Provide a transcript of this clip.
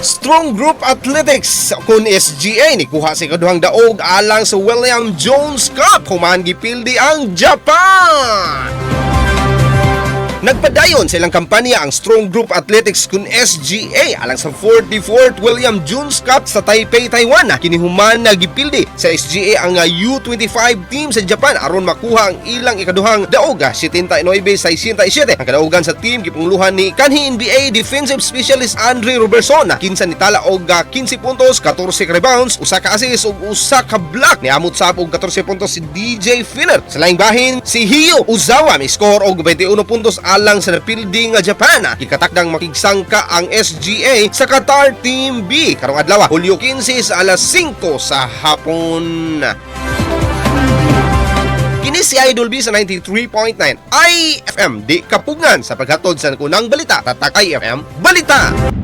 Strong Group Athletics kun SGA nikuha si ikaduhang daog alang sa William Jones Cup. Human gipildi ang Japan. Nagpadayon sa ilang kampanya ang Strong Group Athletics kun SGA alang sa 44th William Jones Cup sa Taipei, Taiwan. Kinihuman na gipildi sa SGA ang U25 team sa Japan aron makuha ang ilang ikaduhang daog 79-67. Ang kadaugan sa team gipungluhan ni kanhi NBA defensive specialist Andre Robertson na kinsa nitala og 15 puntos, 14 rebounds, usa ka assist ug usa ka block. Niamot sa og 14 puntos si DJ Filler. Sa laing bahin si Hio Uzawa may score og 21 puntos alang sa napildi nga Japan. Ikatakdang makigsangka ang SGA sa Qatar Team B karong adlaw Hulyo 15 sa alas 5 sa hapon. Kini si Idol B sa 93.9 iFM di kapugngan sa paghatod sa kunang balita. Tatak iFM Balita.